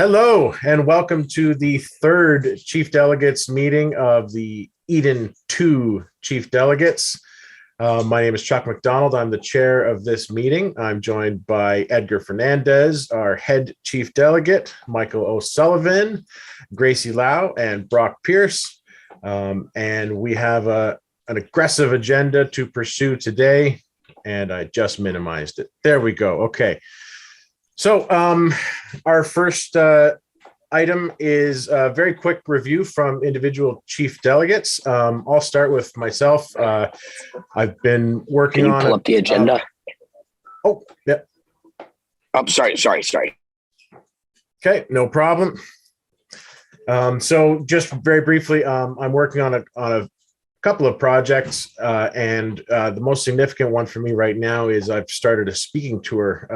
Hello, and welcome to the third Chief Delegates meeting of the Eden 2 Chief Delegates. My name is Chuck McDonald. I'm the chair of this meeting. I'm joined by Edgar Fernandez, our head Chief Delegate, Michael O'Sullivan, Gracie Lau, and Brock Pierce. And we have an aggressive agenda to pursue today, and I just minimized it. There we go. Okay. So our first item is a very quick review from individual chief delegates. I'll start with myself. I've been working on— Can you pull up the agenda? Oh, yeah. Oh, sorry. Okay, no problem. So just very briefly, I'm working on a couple of projects, and the most significant one for me right now is I've started a speaking tour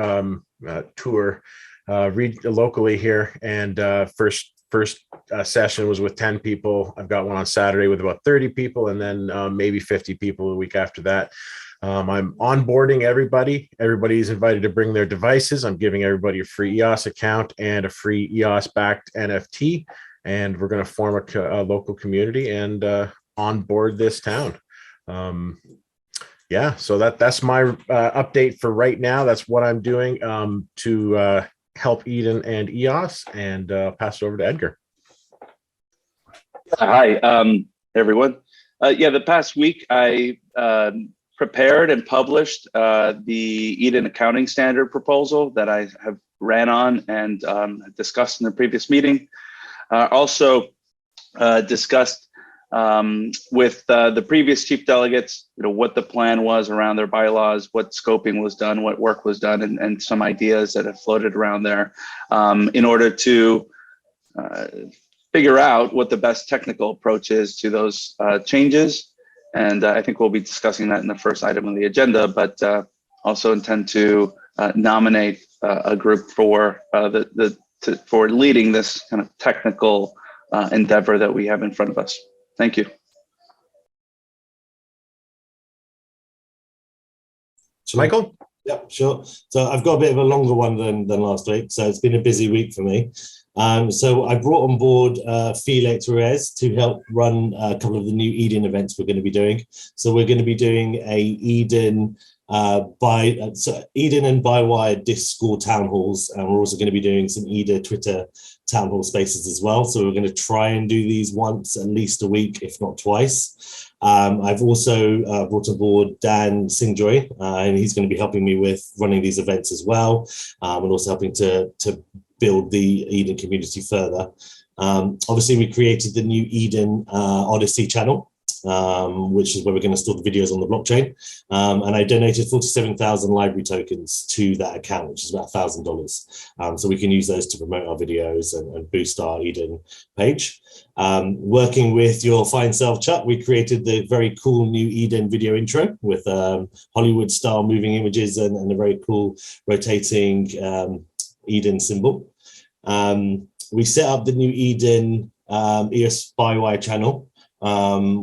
locally here, and first session was with 10 people. I've got one on Saturday with about 30 people, and then maybe 50 people the week after that. I'm onboarding everybody. Everybody's invited to bring their devices. I'm giving everybody a free EOS account and a free EOS backed NFT, and we're going to form a local community and onboard this town. Yeah, so that's my update for right now. That's what I'm doing to help Eden and EOS, and pass it over to Edgar. Hi, everyone. The past week I prepared and published the Eden accounting standard proposal that I have ran on and discussed in the previous meeting. Also discussed with the previous chief delegates, what the plan was around their bylaws, what scoping was done, what work was done, and some ideas that have floated around there in order to figure out what the best technical approach is to those changes. And I think we'll be discussing that in the first item on the agenda, but also intend to nominate a group for for leading this kind of technical endeavor that we have in front of us. Thank you. Michael? Yep, sure. So I've got a bit of a longer one than last week. So it's been a busy week for me. So I brought on board Felix Ruiz to help run a couple of the new Eden events we're going to be doing. So we're going to be doing a Eden Eden and Bywire Discord town halls, and we're also going to be doing some Eden Twitter town hall spaces as well. So we're going to try and do these once at least a week, if not twice. I've also brought on board Dan Singjoy, and he's going to be helping me with running these events as well, and also helping to build the Eden community further. Obviously, we created the new Eden Odyssey channel, which is where we're going to store the videos on the blockchain. And I donated 47,000 library tokens to that account, which is about $1,000. So we can use those to promote our videos and boost our Eden page. Working with your fine self, Chuck, we created the very cool new Eden video intro with Hollywood style moving images and a very cool rotating Eden symbol. We set up the new Eden EOS Bywire channel,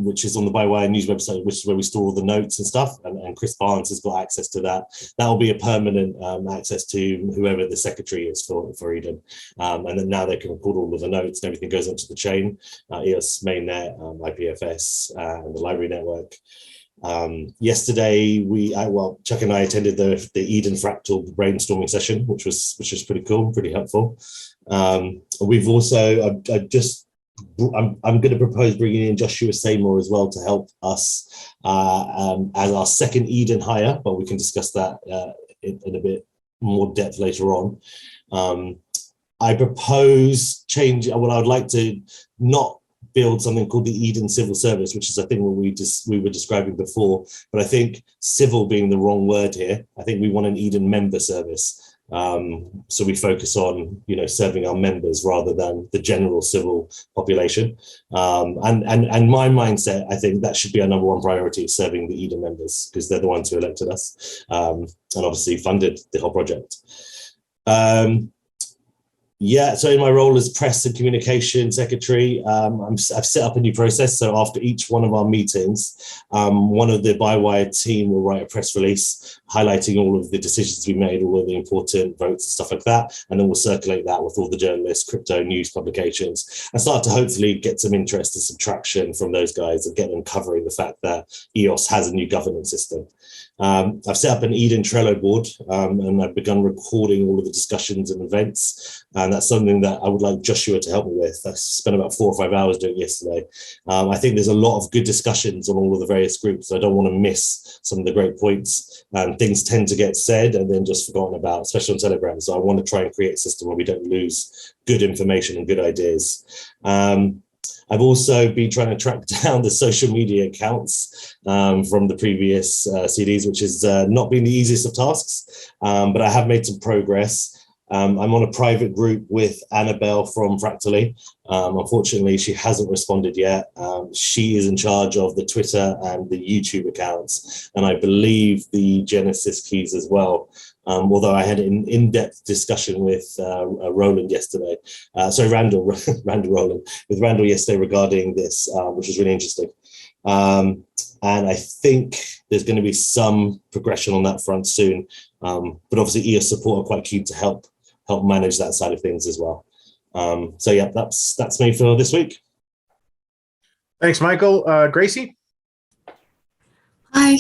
which is on the Bywire news website, which is where we store all the notes and stuff, and Chris Barnes has got access to that. That will be a permanent access to whoever the secretary is for Eden, and then now they can record all of the notes and everything goes onto the chain, EOS mainnet, IPFS, and the library network. Yesterday Chuck and I attended the Eden Fractal brainstorming session, which was pretty cool, pretty helpful. We've also I'm going to propose bringing in Joshua Seymour as well to help us as our second Eden hire, but we can discuss that in a bit more depth later on. I propose change. Well, I would like to not build something called the Eden Civil Service, which is, I think, what we were describing before. But I think civil being the wrong word here. I think we want an Eden member service. So we focus on, serving our members rather than the general civil population. And my mindset, I think that should be our number one priority, serving the Eden members, because they're the ones who elected us, and obviously funded the whole project. Yeah, so in my role as press and communication secretary, I've set up a new process. So after each one of our meetings, one of the Bylaw team will write a press release highlighting all of the decisions we made, all of the important votes and stuff like that. And then we'll circulate that with all the journalists, crypto news publications, and start to hopefully get some interest and some traction from those guys and get them covering the fact that EOS has a new governance system. I've set up an Eden Trello board and I've begun recording all of the discussions and events. And that's something that I would like Joshua to help me with. I spent about 4 or 5 hours doing it yesterday. I think there's a lot of good discussions on all of the various groups. I don't want to miss some of the great points. Things tend to get said and then just forgotten about, especially on Telegram. So I want to try and create a system where we don't lose good information and good ideas. I've also been trying to track down the social media accounts from the previous CDs, which has not been the easiest of tasks, but I have made some progress. I'm on a private group with Annabelle from Fractally. Unfortunately, she hasn't responded yet. She is in charge of the Twitter and the YouTube accounts, and I believe the Genesis keys as well. Although I had an in-depth discussion with Roland yesterday, Randall yesterday regarding this, which was really interesting. And I think there's going to be some progression on that front soon. But obviously EOS support are quite keen to help manage that side of things as well. So yeah, that's me for this week. Thanks, Michael. Gracie? Hi.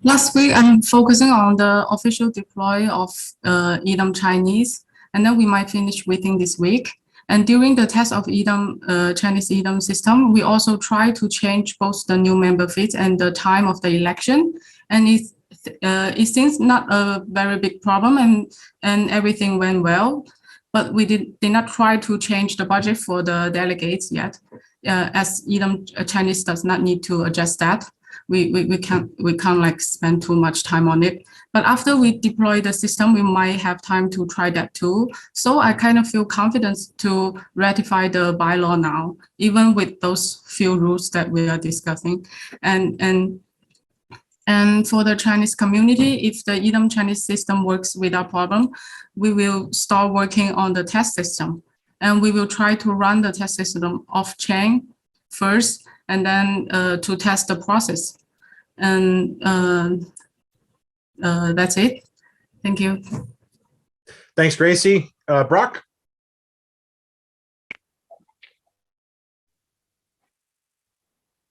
Last week, I'm focusing on the official deploy of EDM Chinese, and then we might finish within this week. And during the test of EDM, Chinese EDM system, we also try to change both the new member feeds and the time of the election. And it seems not a very big problem, and everything went well. But we did not try to change the budget for the delegates yet, as EDM Chinese does not need to adjust that. We can't like spend too much time on it. But after we deploy the system, we might have time to try that too. So I kind of feel confident to ratify the bylaw now, even with those few rules that we are discussing. And for the Chinese community, if the EDM Chinese system works without problem, we will start working on the test system. And we will try to run the test system off-chain first, and then to test the process. And that's it. Thank you. Thanks, Gracie. Brock?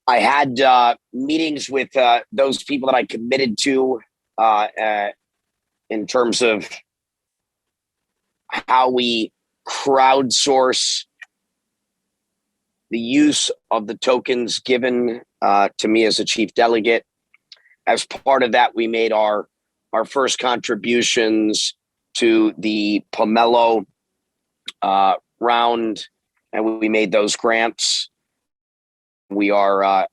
I had meetings with those people that I committed to in terms of how we crowdsource the use of the tokens given to me as a chief delegate. As part of that, we made our first contributions to the Pomelo round, and we made those grants. We are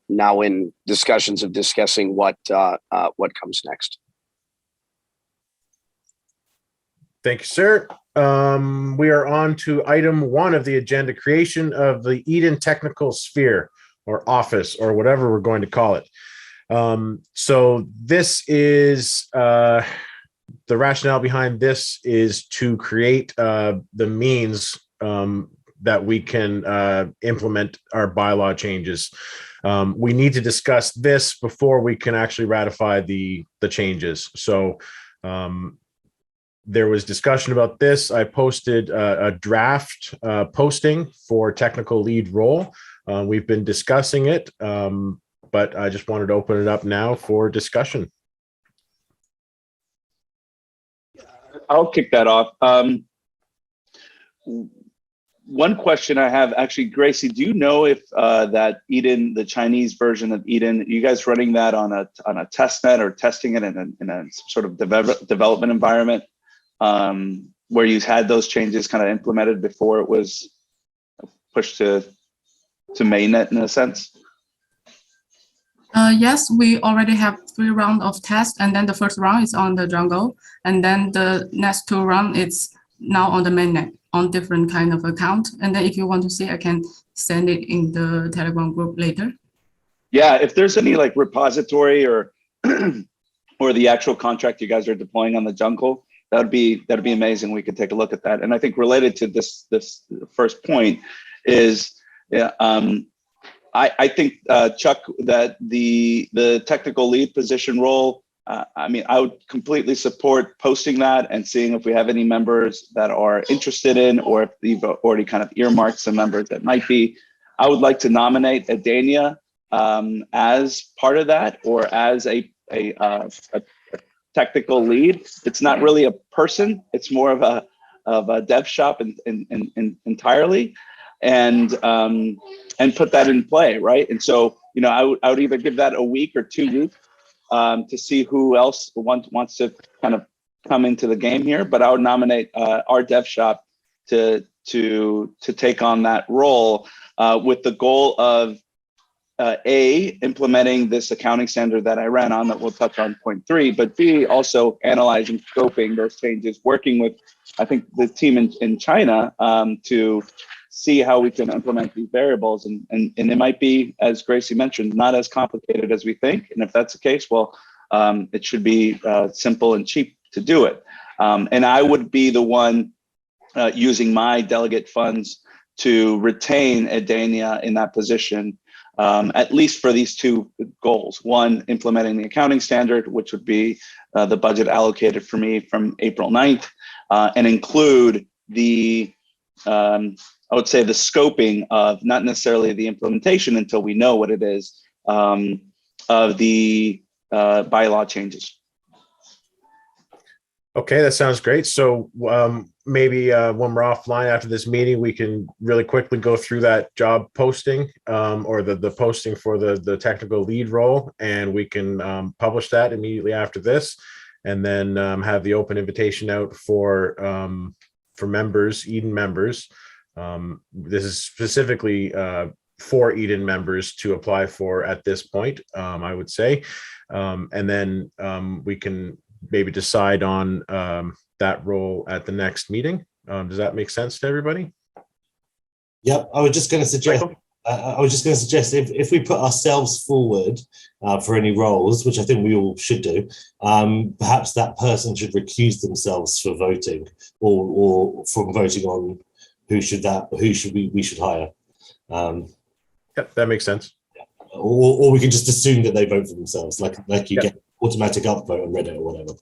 now in discussions of discussing what comes next. Thank you, sir. We are on to item 1 of the agenda, creation of the Eden Technical Sphere or office or whatever we're going to call it. So this is the rationale behind this is to create the means that we can implement our bylaw changes. We need to discuss this before we can actually ratify the changes. So there was discussion about this. I posted a draft posting for technical lead role. We've been discussing it, but I just wanted to open it up now for discussion. I'll kick that off. One question I have, actually, Gracie, do you know if that Eden, the Chinese version of Eden, you guys running that on a test net or testing it in a sort of development environment where you had those changes kind of implemented before it was pushed to mainnet in a sense? Yes, we already have 3 rounds of tests, and then the first round is on the jungle, and then the next 2 rounds it's now on the mainnet on different kind of account. And then if you want to see, I can send it in the Telegram group later. Yeah, if there's any like repository or or the actual contract you guys are deploying on the jungle, that'd be amazing. We could take a look at that. And I think related to this first point is, I think, Chuck, that the technical lead position role, I mean, I would completely support posting that and seeing if we have any members that are interested in, or if you've already kind of earmarked some members that might be. I would like to nominate Edenia as part of that, or as a technical lead. It's not really a person; it's more of a dev shop entirely, and put that in play, right? And so, you know, I would either give that a week or 2 weeks to see who else wants to kind of come into the game here. But I would nominate our dev shop to take on that role with the goal of implementing this accounting standard that I ran on, that we'll touch on point 3, but B, also analyzing, scoping those changes, working with, I think, the team in China to see how we can implement these variables. And it might be, as Gracie mentioned, not as complicated as we think. And if that's the case, well, it should be simple and cheap to do it. And I would be the one using my delegate funds to retain Edenia in that position, at least for these 2 goals. One, implementing the accounting standard, which would be the budget allocated for me from April 9th, and include the, I would say, the scoping of, not necessarily the implementation until we know what it is, of the bylaw changes. Okay, that sounds great. So maybe when we're offline after this meeting, we can really quickly go through that job posting, or the posting for the technical lead role, and we can publish that immediately after this, and then have the open invitation out for members, Eden members. This is specifically for Eden members to apply for at this point, I would say, and then we can maybe decide on that role at the next meeting. Does that make sense to everybody? Yep. I was just going to suggest. If we put ourselves forward for any roles, which I think we all should do, perhaps that person should recuse themselves for voting, or from voting on who should we should hire. Yep, that makes sense. Or we can just assume that they vote for themselves, like you get automatic upvote on Reddit or whatever.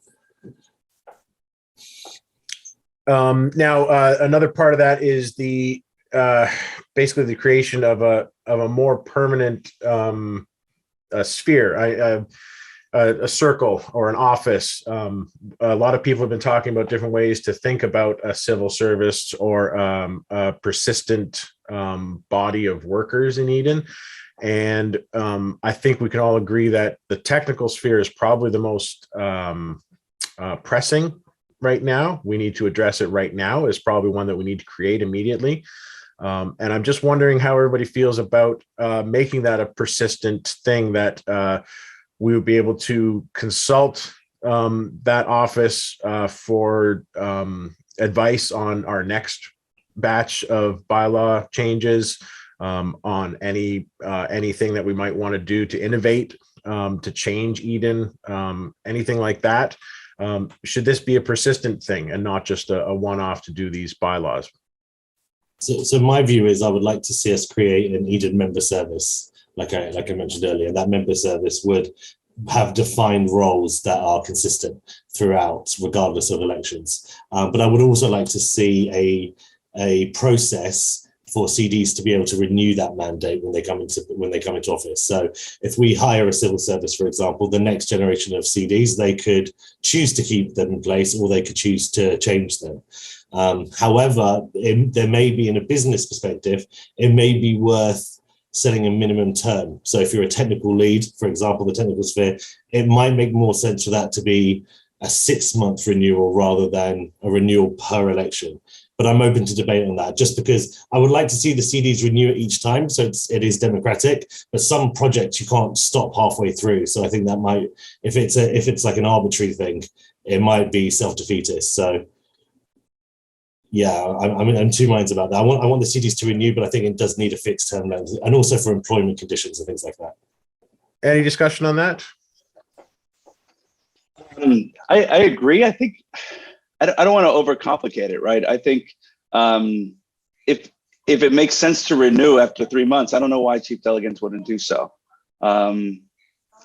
Now, another part of that is the basically the creation of a more permanent sphere, a circle or an office. A lot of people have been talking about different ways to think about a civil service or a persistent body of workers in Eden. And I think we can all agree that the technical sphere is probably the most pressing right now. We need to address it right now. Is probably one that we need to create immediately. And I'm just wondering how everybody feels about making that a persistent thing, that we would be able to consult that office for advice on our next batch of bylaw changes, on anything that we might want to do to innovate, to change Eden, anything like that. Should this be a persistent thing and not just a one-off to do these bylaws? So my view is I would like to see us create an Eden member service, like I mentioned earlier. That member service would have defined roles that are consistent throughout, regardless of elections. But I would also like to see a process for CDs to be able to renew that mandate when they come into office. So if we hire a civil service, for example, the next generation of CDs, they could choose to keep them in place, or they could choose to change them. However, there may be, in a business perspective, it may be worth setting a minimum term. So if you're a technical lead, for example, the technical sphere, it might make more sense for that to be a 6-month renewal rather than a renewal per election. But I'm open to debate on that, just because I would like to see the CDs renew it each time, so it is democratic. But some projects you can't stop halfway through, so I think that might, if it's like an arbitrary thing, it might be self-defeatist. So yeah, I'm in 2 minds about that. I want the CDs to renew, but I think it does need a fixed term length, and also for employment conditions and things like that. Any discussion on that? I agree. I think I don't want to overcomplicate it, right? I think if it makes sense to renew after 3 months, I don't know why chief delegates wouldn't do so.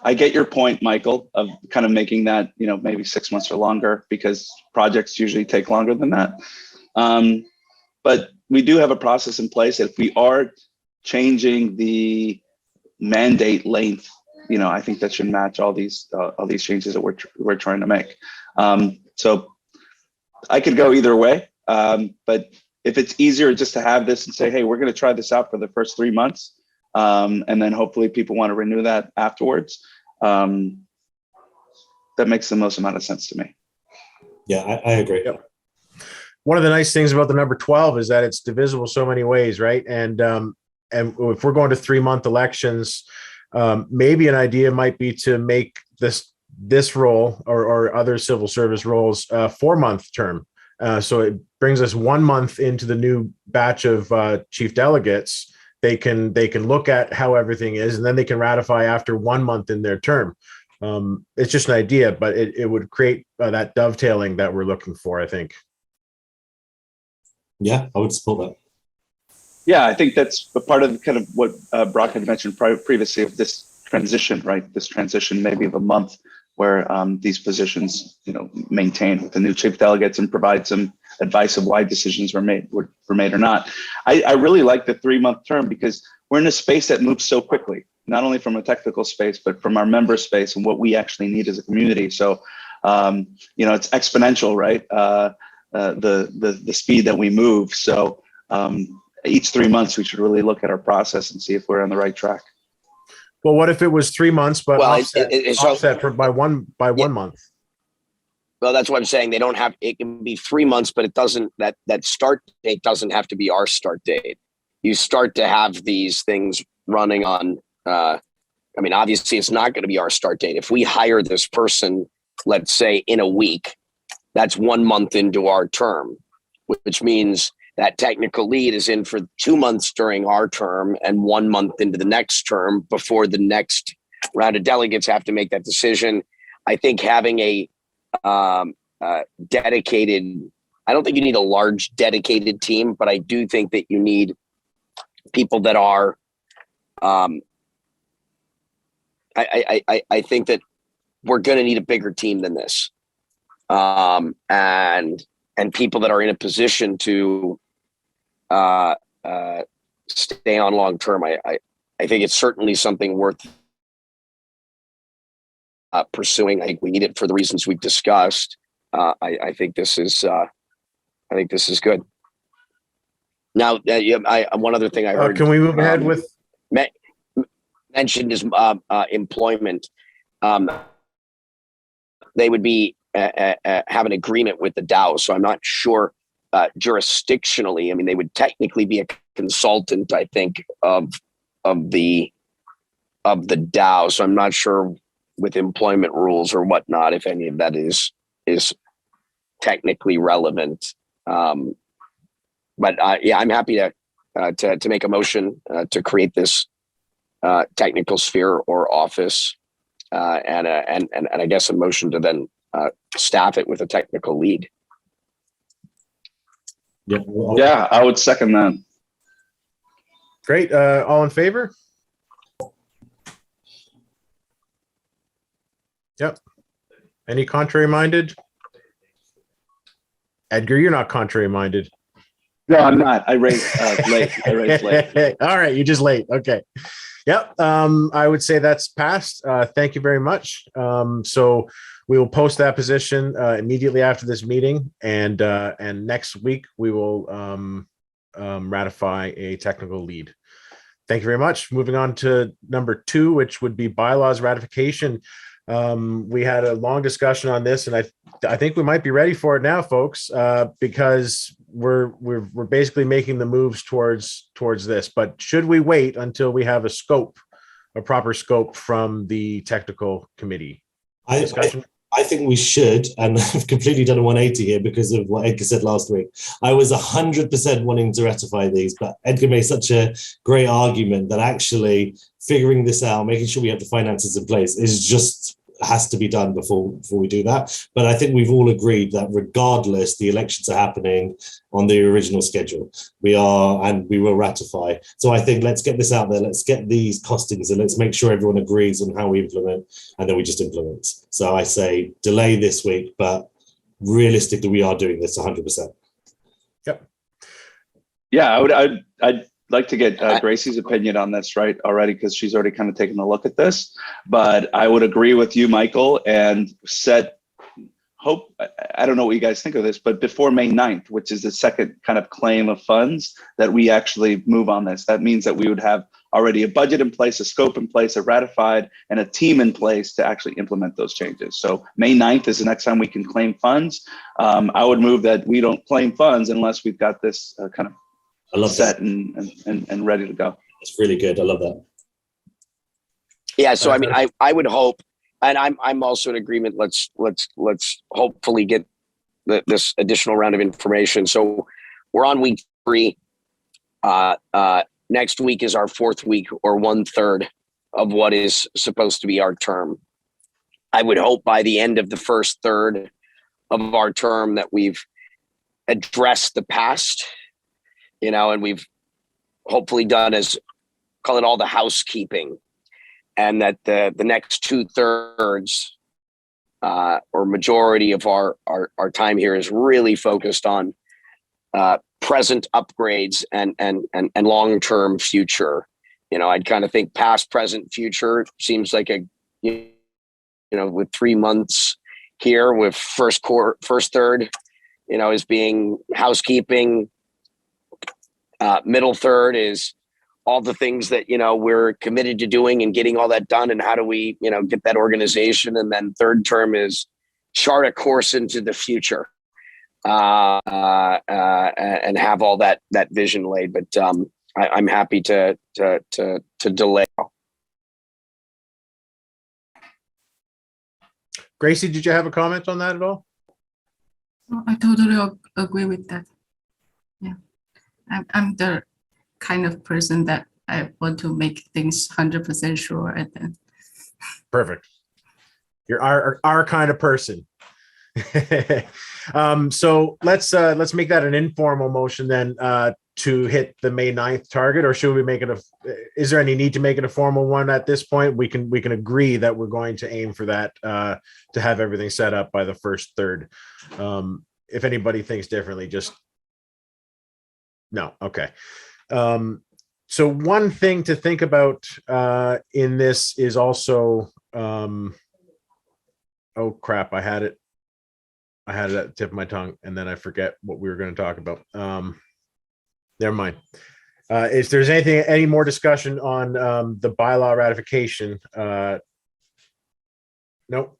I get your point, Michael, of kind of making that, maybe 6 months or longer, because projects usually take longer than that. But we do have a process in place. If we are changing the mandate length, I think that should match all these changes that we're trying to make. So I could go either way, but if it's easier just to have this and say, hey, we're going to try this out for the first 3 months, and then hopefully people want to renew that afterwards, that makes the most amount of sense to me. Yeah, I agree. Yep. One of the nice things about the number 12 is that it's divisible so many ways, right? And if we're going to 3-month elections, maybe an idea might be to make this role or other civil service roles a 4-month term. So it brings us 1 month into the new batch of chief delegates. They can look at how everything is, and then they can ratify after 1 month in their term. It's just an idea, but it would create that dovetailing that we're looking for, I think. Yeah, I would support that. Yeah, I think that's a part of kind of what Brock had mentioned previously of this transition, right? This transition maybe of a month where these positions, maintain with the new chief delegates and provide some advice of why decisions were made or not. I really like the 3-month term because we're in a space that moves so quickly, not only from a technical space, but from our member space and what we actually need as a community. So, it's exponential, right? The speed that we move. So each 3 months, we should really look at our process and see if we're on the right track. Well, what if it was 3 months, but offset by one month? Well, that's what I'm saying. They don't have, it can be 3 months, but it doesn't, that start date doesn't have to be our start date. You start to have these things running on, obviously it's not going to be our start date. If we hire this person, let's say in a week, that's 1 month into our term, which means that technical lead is in for 2 months during our term and 1 month into the next term before the next round of delegates have to make that decision. I think having a dedicated, I don't think you need a large dedicated team, but I do think that you need people that are, I think that we're going to need a bigger team than this. And people that are in a position to stay on long term. I think it's certainly something worth pursuing. I think we need it for the reasons we've discussed. I think this is good. Now, one other thing I heard. Can we move ahead with mentioned is employment. They would be have an agreement with the DAO, so I'm not sure jurisdictionally. They would technically be a consultant, I think, of the DAO. So I'm not sure with employment rules or whatnot if any of that is technically relevant. But I'm happy to make a motion to create this technical sphere or office, and I guess a motion to then staff it with a technical lead. Yeah, I would second that. Great. All in favor? Yep. Any contrary minded? Edgar, you're not contrary minded. No, I'm not. I raised late. All right, you're just late. Okay. Yep. I would say that's passed. Thank you very much. So we will post that position immediately after this meeting, and next week we will ratify a technical lead. Thank you very much. Moving on to number 2, which would be bylaws ratification. We had a long discussion on this, and I think we might be ready for it now, folks, because we're basically making the moves towards this. But should we wait until we have a proper scope from the technical committee? I think we should, and I've completely done a 180 here because of what Edgar said last week. I was 100% wanting to ratify these, but Edgar made such a great argument that actually figuring this out, making sure we have the finances in place is just has to be done before we do that. But I think we've all agreed that regardless, the elections are happening on the original schedule. We are, and we will ratify. So I think let's get this out there. Let's get these costings and let's make sure everyone agrees on how we implement, and then we just implement. So I say delay this week, but realistically, we are doing this 100%. Yep. Yeah, I'd like to get Gracie's opinion on this right already, because she's already kind of taken a look at this. But I would agree with you, Michael, and hope, I don't know what you guys think of this, but before May 9th, which is the second kind of claim of funds, that we actually move on this. That means that we would have already a budget in place, a scope in place, a ratified, and a team in place to actually implement those changes. So May 9th is the next time we can claim funds. I would move that we don't claim funds unless we've got this kind of set and ready to go. It's really good. I love that. Yeah. So I mean, I would hope, and I'm also in agreement. Let's hopefully get this additional round of information. So we're on week 3. Next week is our 4th week, or 1/3 of what is supposed to be our term. I would hope by the end of the first third of our term that we've addressed the past, and we've hopefully done, as call it, all the housekeeping, and that the next 2/3 or majority of our time here is really focused on present upgrades and long-term future. I'd kind of think past, present, future seems like with 3 months here, with first third, is being housekeeping. Middle third is all the things that, we're committed to doing and getting all that done. And how do we, get that organization? And then third term is chart a course into the future. And have all that vision laid, but I'm happy to delay. Gracie, did you have a comment on that at all? I totally agree with that. Yeah, I'm the kind of person that I want to make things 100% sure at the end. Perfect. You're our kind of person. So let's make that an informal motion then, to hit the May 9th target, or should we make it is there any need to make it a formal one at this point? We can agree that we're going to aim for that, to have everything set up by the first third. If anybody thinks differently, just no. Okay. So one thing to think about in this is also, oh crap, I had it at the tip of my tongue, and then I forget what we were going to talk about. Never mind. If there's any more discussion on the bylaw ratification, no.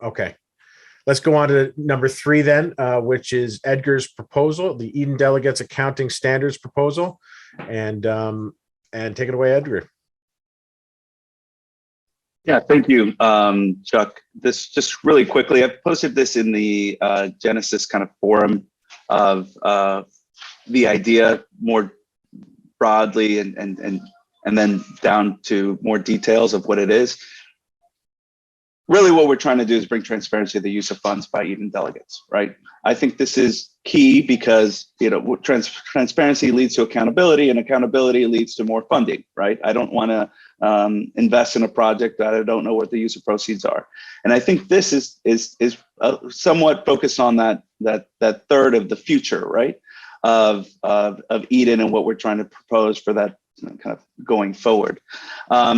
Okay. Let's go on to number 3 then, which is Edgar's proposal, the Eden Delegates Accounting Standards proposal, and take it away, Edgar. Yeah, thank you, Chuck. This just really quickly, I've posted this in the Genesis kind of forum of the idea more broadly and then down to more details of what it is. Really what we're trying to do is bring transparency to the use of funds by Eden delegates, right? I think this is key because, transparency leads to accountability, and accountability leads to more funding, right? I don't want to invest in a project that I don't know what the use of proceeds are. And I think this is somewhat focused on that third of the future, right? Of Eden and what we're trying to propose for that kind of going forward.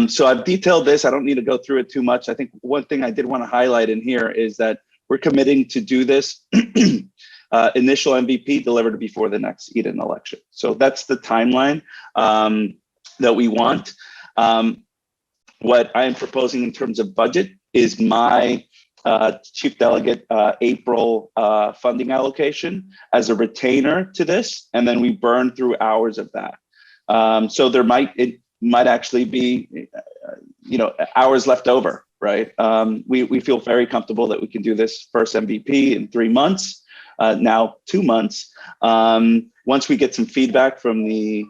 So I've detailed this. I don't need to go through it too much. I think one thing I did want to highlight in here is that we're committing to do this initial MVP delivered before the next Eden election. So that's the timeline that we want. What I am proposing in terms of budget is my chief delegate April funding allocation as a retainer to this, and then we burn through hours of that. So it might actually be, hours left over, right? We feel very comfortable that we can do this first MVP in 3 months, now 2 months, once we get some feedback from the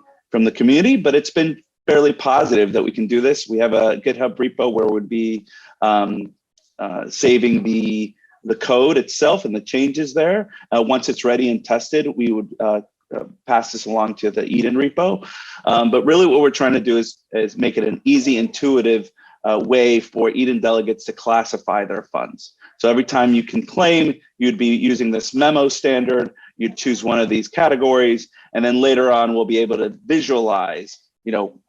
community, but it's been fairly positive that we can do this. We have a GitHub repo where it would be saving the code itself and the changes there. Once it's ready and tested, we would pass this along to the Eden repo. But really what we're trying to do is make it an easy, intuitive way for Eden delegates to classify their funds. So every time you can claim, you'd be using this memo standard, you'd choose one of these categories, and then later on we'll be able to visualize,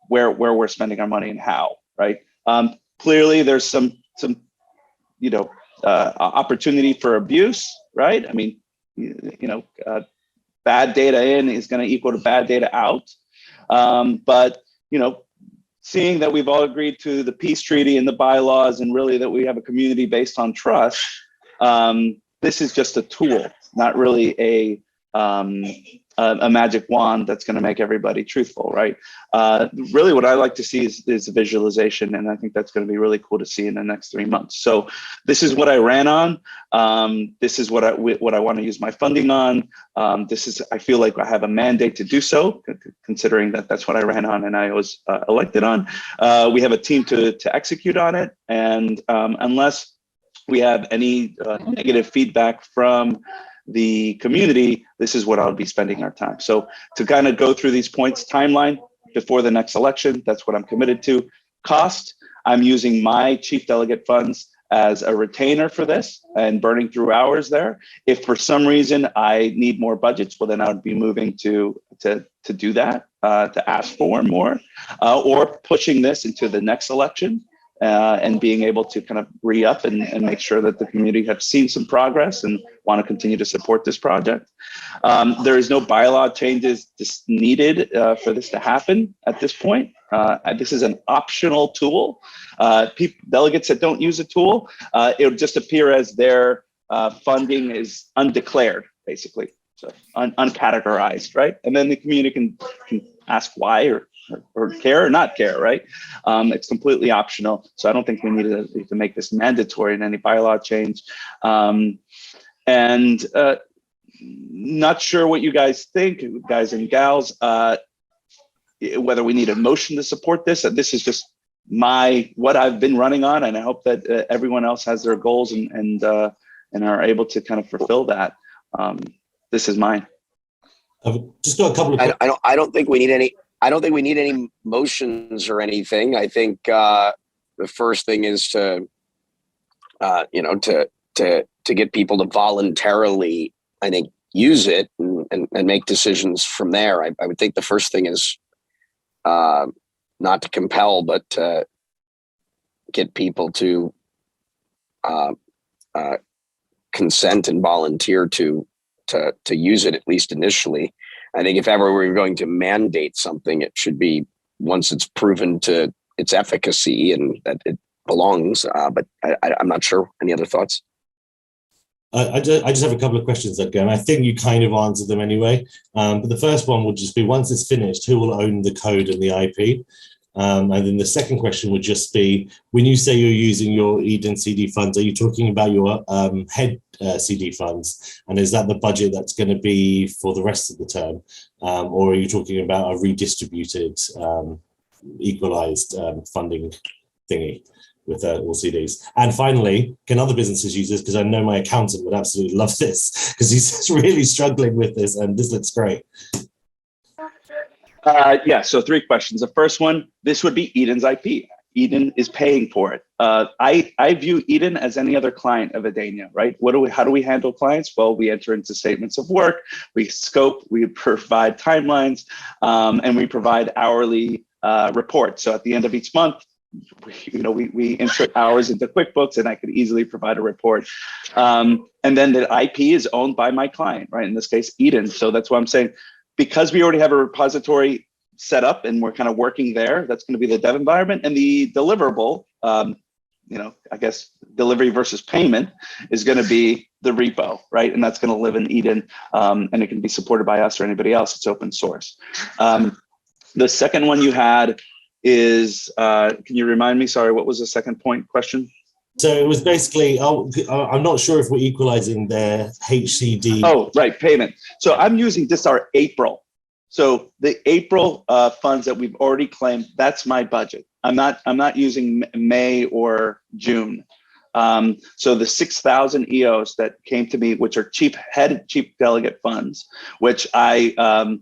where we're spending our money and how, right? Clearly there's some opportunity for abuse, right? I mean, bad data in is going to equal to bad data out. But, seeing that we've all agreed to the peace treaty and the bylaws, and really that we have a community based on trust, this is just a tool, not really a magic wand that's going to make everybody truthful, right? Really what I like to see is a visualization, and I think that's going to be really cool to see in the next 3 months. So this is what I ran on. This is what I want to use my funding on. I feel like I have a mandate to do so, considering that that's what I ran on and I was elected on. We have a team to execute on it, and unless we have any negative feedback from the community, this is what I'll be spending our time. So to kind of go through these points, timeline before the next election, that's what I'm committed to. Cost, I'm using my chief delegate funds as a retainer for this and burning through hours there. If for some reason I need more budgets, well, then I would be moving to do that, to ask for more, or pushing this into the next election. And being able to kind of re-up and make sure that the community have seen some progress and want to continue to support this project. There is no bylaw changes needed for this to happen at this point. This is an optional tool. Delegates that don't use a tool, it would just appear as their funding is undeclared, basically, so uncategorized, right? And then the community can ask why or care or not care, right? It's completely optional. So I don't think we need to make this mandatory in any bylaw change. And not sure what you guys think, guys and gals, whether we need a motion to support this. This is just what I've been running on, and I hope that everyone else has their goals and are able to kind of fulfill that. This is mine. I've just got a couple of. I don't think we need any. I don't think we need any motions or anything. I think the first thing is to get people to voluntarily, I think, use it and make decisions from there. I would think the first thing is not to compel, but to get people to consent and volunteer to use it, at least initially. I think if ever we're going to mandate something, it should be once it's proven to its efficacy and that it belongs. But I'm not sure. Any other thoughts? I just have a couple of questions, Edgar, and I think you kind of answered them anyway. But the first one would just be, once it's finished, who will own the code and the IP? And then the second question would just be, when you say you're using your Eden CD funds, are you talking about your head CD funds? And is that the budget that's going to be for the rest of the term? Or are you talking about a redistributed, equalized funding thingy with all CDs? And finally, can other businesses use this? Because I know my accountant would absolutely love this, because he's really struggling with this, and this looks great. Yeah, so 3 questions. The first one, this would be Eden's IP. Eden is paying for it. I view Eden as any other client of Edenia, right? How do we handle clients? Well, we enter into statements of work, we scope, we provide timelines, and we provide hourly reports. So at the end of each month, we insert hours into QuickBooks, and I could easily provide a report. And then the IP is owned by my client, right? In this case, Eden. So that's why I'm saying, because we already have a repository set up and we're kind of working there, that's going to be the dev environment, and the deliverable, I guess delivery versus payment is going to be the repo, right? And that's going to live in Eden, and it can be supported by us or anybody else. It's open source. The second one you had is, can you remind me? Sorry, what was the second question? So it was basically, I'm not sure if we're equalizing their HCD. Oh, right, payment. So I'm using just our April. So the April funds that we've already claimed, that's my budget. I'm not using May or June. So the 6,000 EOs that came to me, which are chief delegate funds, which I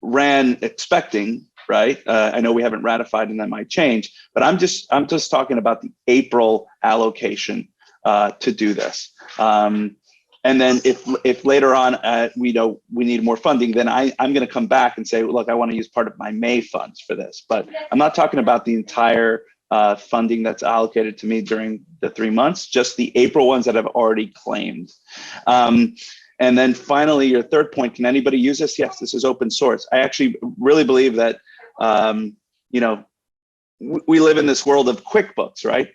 ran expecting, right? I know we haven't ratified and that might change, but I'm just talking about the April allocation to do this. And then if later on we know we need more funding, then I'm going to come back and say, look, I want to use part of my May funds for this. But I'm not talking about the entire funding that's allocated to me during the 3 months, just the April ones that I've already claimed. And then finally, your third point, can anybody use this? Yes, this is open source. I actually really believe that, we live in this world of QuickBooks, right?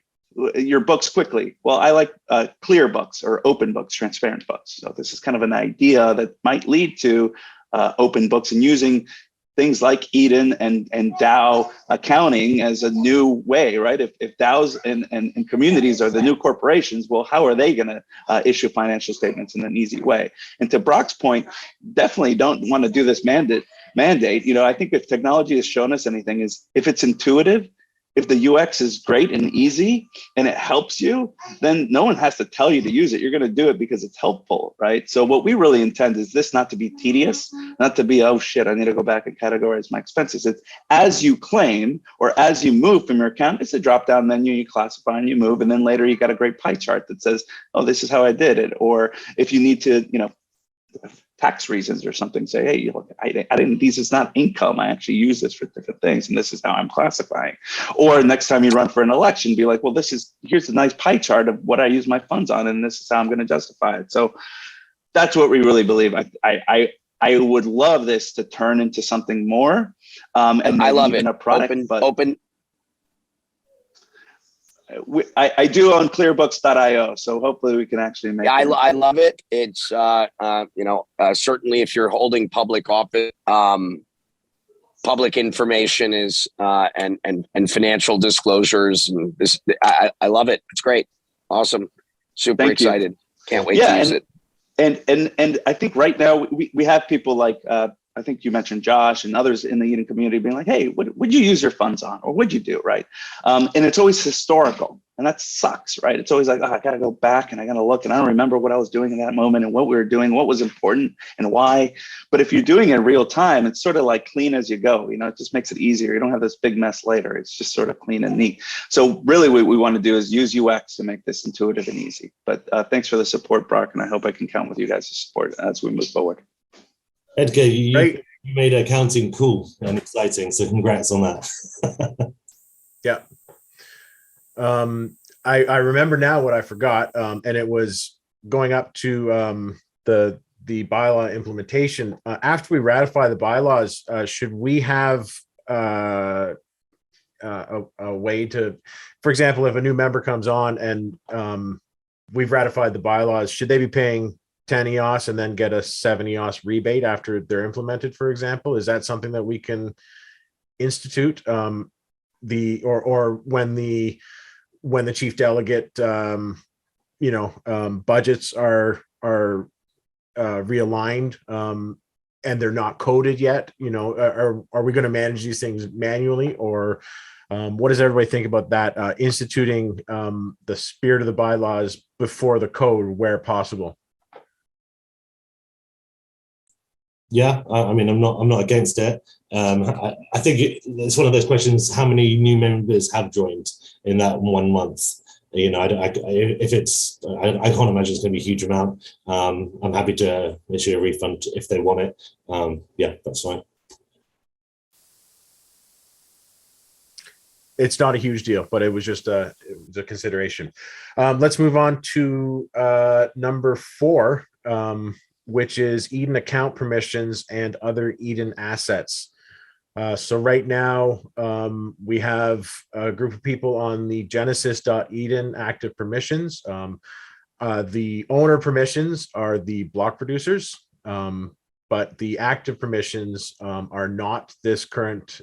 Your books quickly. Well, I like clear books or open books, transparent books. So this is kind of an idea that might lead to open books and using things like Eden and DAO accounting as a new way, right? If DAOs and communities are the new corporations, well, how are they going to issue financial statements in an easy way? And to Brock's point, definitely don't want to do this mandate. I think if technology has shown us anything is if it's intuitive, if the UX is great and easy and it helps you, then no one has to tell you to use it. You're going to do it because it's helpful, right? So what we really intend is this not to be tedious, not to be, oh shit, I need to go back and categorize my expenses. It's as you claim or as you move from your account, it's a drop-down menu, you classify and you move, and then later you got a great pie chart that says, oh, this is how I did it. Or if you need to, tax reasons or something, say, hey, look, I didn't, this is not income. I actually use this for different things, and this is how I'm classifying. Or next time you run for an election, be like, well, here's a nice pie chart of what I use my funds on, and this is how I'm going to justify it. So that's what we really believe. I would love this to turn into something more. And I love it. A product, open. I do own clearbooks.io, so hopefully we can actually make. Yeah, I love it. It's certainly if you're holding public office, public information is and financial disclosures, and this I love it. It's great, awesome, super Thank you. excited. Can't wait to use it. And I think right now we have people like I think you mentioned Josh and others in the Eden community being like, hey, what would you use your funds on? Or what'd you do, right? And it's always historical, and that sucks, right? It's always like, oh, I got to go back and I got to look, and I don't remember what I was doing in that moment and what we were doing, what was important and why. But if you're doing it in real time, it's sort of like clean as you go, it just makes it easier. You don't have this big mess later. It's just sort of clean and neat. So really what we want to do is use UX to make this intuitive and easy. But thanks for the support, Brock, and I hope I can count with you guys' support as we move forward. Edgar, you made accounting cool and exciting, so congrats on that. Yeah. I remember now what I forgot, and it was going up to the bylaw implementation. After we ratify the bylaws, should we have a way to, for example, if a new member comes on and we've ratified the bylaws, should they be paying 10 EOS and then get a 7 EOS rebate after they're implemented, for example? Is that something that we can institute? Or when the chief delegate, budgets are realigned and they're not coded yet, are we going to manage these things manually, or what does everybody think about that? Instituting the spirit of the bylaws before the code where possible. Yeah, I mean, I'm not against it. I think it's one of those questions: how many new members have joined in that 1 month? I can't imagine it's going to be a huge amount. I'm happy to issue a refund if they want it. Yeah, that's fine. It's not a huge deal, but it was just a consideration. Let's move on to number 4. Which is Eden account permissions and other Eden assets. So right now, we have a group of people on the Genesis.Eden active permissions. The owner permissions are the block producers, but the active permissions are not this current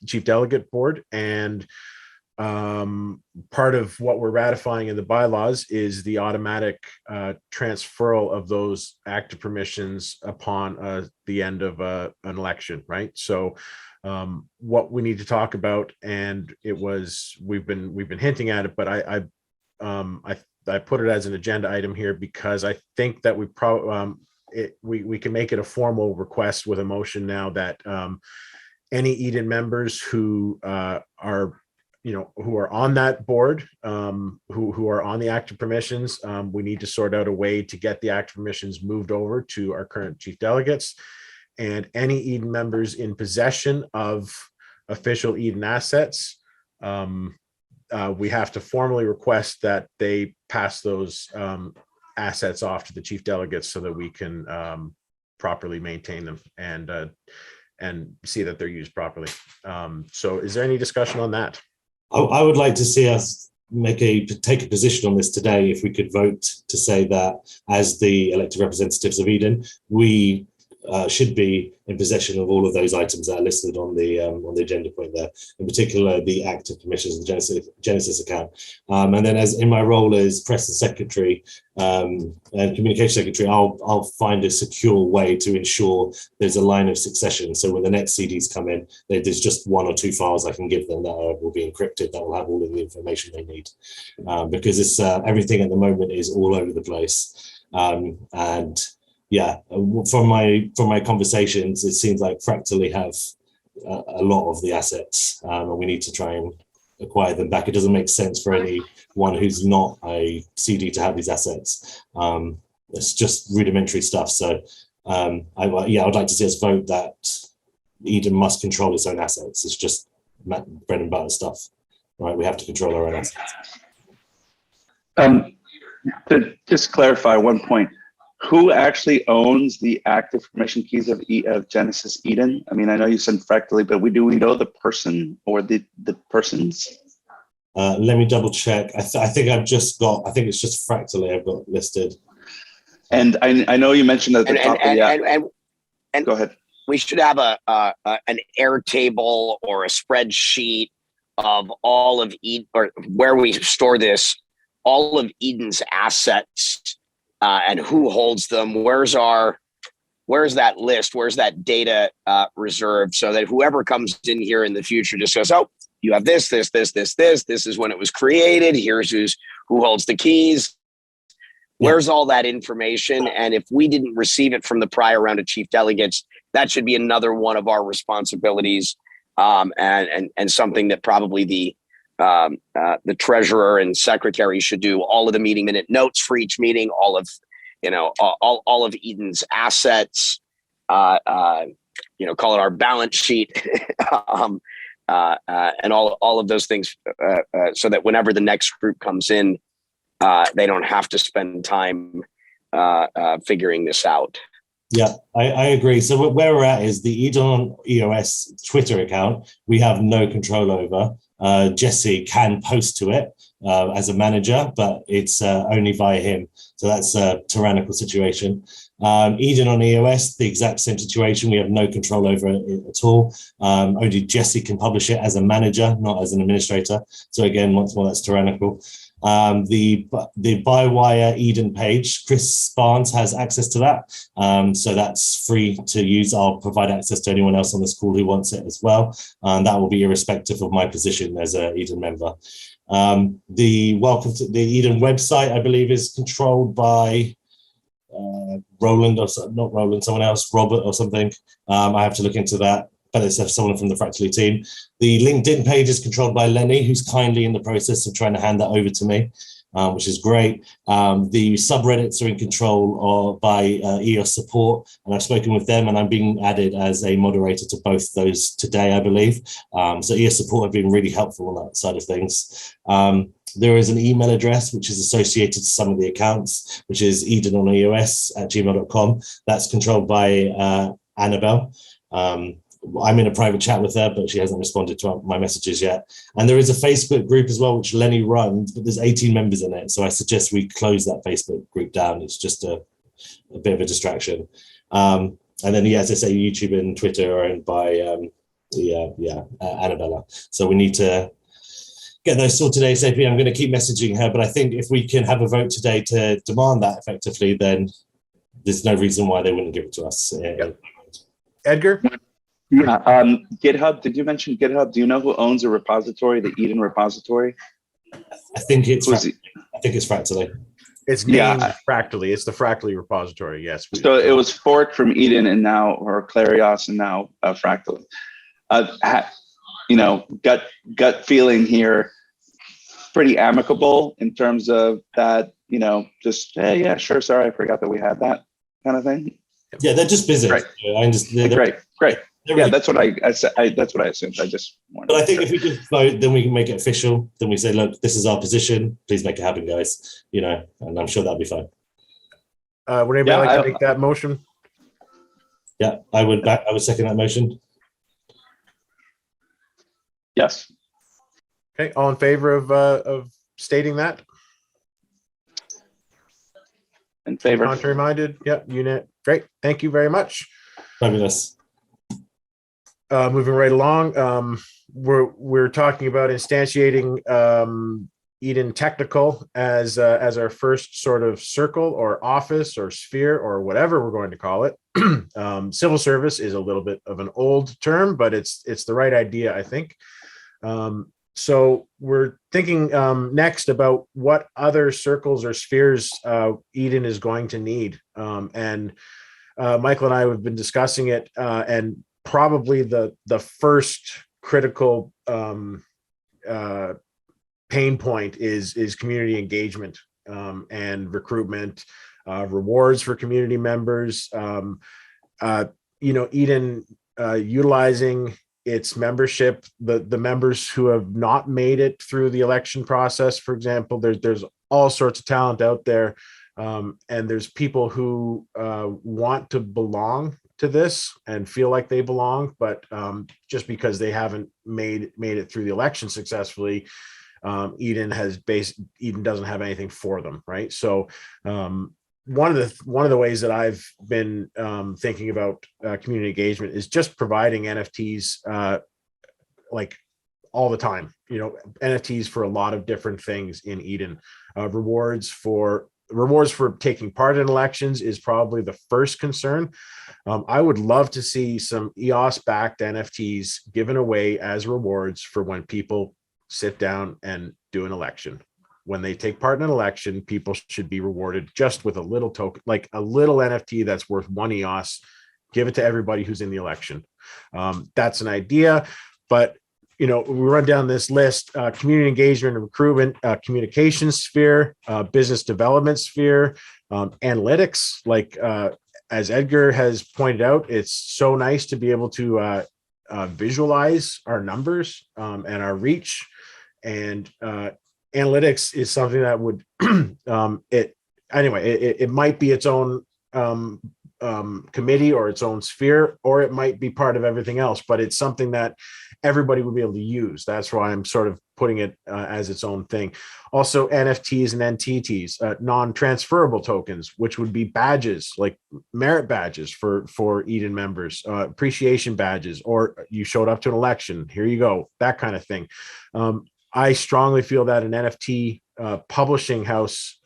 chief delegate board. And part of what we're ratifying in the bylaws is the automatic transferal of those active permissions upon the end of an election, right? So what we need to talk about, and we've been hinting at it, but I put it as an agenda item here because I think that we can make it a formal request with a motion now that any Eden members who are on that board, who are on the active permissions, we need to sort out a way to get the active permissions moved over to our current chief delegates, and any Eden members in possession of official Eden assets. We have to formally request that they pass those assets off to the chief delegates so that we can properly maintain them and see that they're used properly. So is there any discussion on that? I would like to see us take a position on this today. If we could vote to say that as the elected representatives of Eden, we should be in possession of all of those items that are listed on the agenda point there, in particular the active permissions and Genesis account. And then, as in my role as press and secretary and communication secretary, I'll find a secure way to ensure there's a line of succession. So when the next CDs come in, there's just one or two files I can give them that will be encrypted, that will have all of the information they need, because it's everything at the moment is all over the place. And yeah, from my conversations, it seems like Fractally have a lot of the assets, and we need to try and acquire them back. It doesn't make sense for anyone who's not a CD to have these assets. It's just rudimentary stuff. So I would like to see us vote that Eden must control its own assets. It's just bread and butter stuff, right? We have to control our own assets. To just clarify one point. Who actually owns the active permission keys of Genesis Eden? I mean, I know you said Fractally, but do we know the person or the persons? Let me double check. I think it's just Fractally I've got listed. And I know you mentioned at the top and go ahead. We should have an Airtable or a spreadsheet of all of Eden, or where we store this, all of Eden's assets. And who holds them? Where's that list? Where's that data reserved, so that whoever comes in here in the future just goes, oh, you have this. This is when it was created. Here's who holds the keys. Where's all that information? And if we didn't receive it from the prior round of chief delegates, that should be another one of our responsibilities, and something that probably the treasurer and secretary should do. All of the meeting minute notes for each meeting, all of Eden's assets, call it our balance sheet, and all of those things, so that whenever the next group comes in, they don't have to spend time figuring this out. Yeah, I agree. So where we're at is the Eden EOS Twitter account, we have no control over. Jesse can post to it as a manager, but it's only via him. So that's a tyrannical situation. Eden on EOS, the exact same situation. We have no control over it at all. Only Jesse can publish it as a manager, not as an administrator. So again, once more, that's tyrannical. The Bywire Eden page, Chris Barnes has access to that. So that's free to use. I'll provide access to anyone else on this call who wants it as well. And that will be irrespective of my position as an Eden member. The welcome to the Eden website, I believe, is controlled by Roland, or not Roland, someone else, Robert or something. I have to look into that. But it's someone from the Fractally team. The LinkedIn page is controlled by Lenny, who's kindly in the process of trying to hand that over to me, which is great. The subreddits are in control by EOS support, and I've spoken with them, and I'm being added as a moderator to both those today, I believe. So EOS support have been really helpful on that side of things. There is an email address which is associated to some of the accounts, which is edenoneos@gmail.com. That's controlled by Annabelle. I'm in a private chat with her, but she hasn't responded to my messages yet. And there is a Facebook group as well, which Lenny runs, but there's 18 members in it. So I suggest we close that Facebook group down. It's just a bit of a distraction. And then, as I say, YouTube and Twitter are owned by Annabella. So we need to get those sorted ASAP. I'm going to keep messaging her, but I think if we can have a vote today to demand that effectively, then there's no reason why they wouldn't give it to us. Edgar? Yeah, GitHub, did you mention GitHub? Do you know who owns a repository, the Eden repository? I think it's Was it- Fractally. It's Yeah. named Fractally. It's the Fractally repository. Yes. So it was forked from Eden and now, or Clarios and now Fractally. Gut feeling here, pretty amicable in terms of that, just, hey, yeah, sure, sorry, I forgot that we had that kind of thing. Yeah, they're just busy. Right. I understand. Great. They're Yeah, really- that's what that's what I assumed. I just wanted But I to think check. if we just vote, then we can make it official. Then we say, look, this is our position. Please make it happen, guys. And I'm sure that'll be fine. Would anybody Yeah, like to I- make that motion? Yeah, I would second that motion. Yes. Okay, all in favor of stating that? In favor. Contrary minded? Yep, unit. Great. Thank you very much. Fabulous. Moving right along, we're talking about instantiating Eden Technical as our first sort of circle or office or sphere or whatever we're going to call it. Civil service is a little bit of an old term, but it's the right idea, I think. So we're thinking next about what other circles or spheres Eden is going to need. And Michael and I have been discussing it, and probably the first critical pain point is community engagement and recruitment, rewards for community members. Eden utilizing its membership, the members who have not made it through the election process, for example, there's all sorts of talent out there. And there's people who want to belong to this and feel like they belong, but just because they haven't made it through the election successfully, Eden doesn't have anything for them, right? So one of the ways that I've been thinking about community engagement is just providing NFTs like all the time. NFTs for a lot of different things in Eden. Rewards for taking part in elections is probably the first concern. I would love to see some EOS-backed NFTs given away as rewards for when people sit down and do an election. When they take part in an election, people should be rewarded just with a little token, like a little NFT that's worth 1 EOS. Give it to everybody who's in the election. That's an idea, but we run down this list: community engagement and recruitment, communication sphere, business development sphere, analytics. Like as Edgar has pointed out, it's so nice to be able to visualize our numbers and our reach. And analytics is something that would it might be its own committee or its own sphere, or it might be part of everything else, but it's something that everybody would be able to use. That's why I'm sort of putting it as its own thing. Also, NFTs and NTTs, non-transferable tokens, which would be badges, like merit badges for Eden members, appreciation badges, or you showed up to an election, here you go, that kind of thing. I strongly feel that an NFT publishing house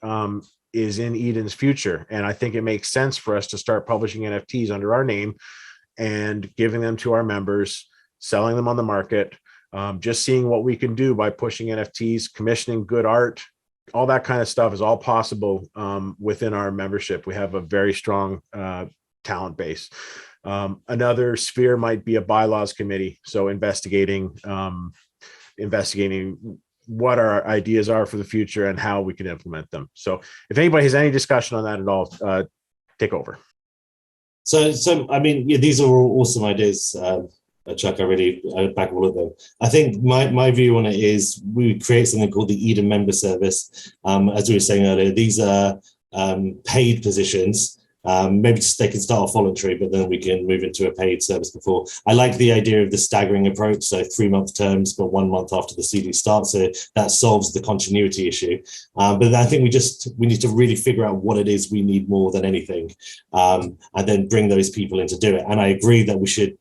is in Eden's future. And I think it makes sense for us to start publishing NFTs under our name and giving them to our members, selling them on the market, just seeing what we can do by pushing NFTs, commissioning good art, all that kind of stuff is all possible within our membership. We have a very strong talent base. Another sphere might be a bylaws committee. So investigating what our ideas are for the future and how we can implement them. So if anybody has any discussion on that at all, take over. So I mean, yeah, these are all awesome ideas, Chuck. I back all of them. I think my view on it is we would create something called the Eden Member Service. As we were saying earlier, these are paid positions. Maybe they can start off voluntary, but then we can move into a paid service before. I like the idea of the staggering approach, so 3-month terms, but 1 month after the CD starts. So that solves the continuity issue. But I think we need to really figure out what it is we need more than anything, and then bring those people in to do it. And I agree that we should,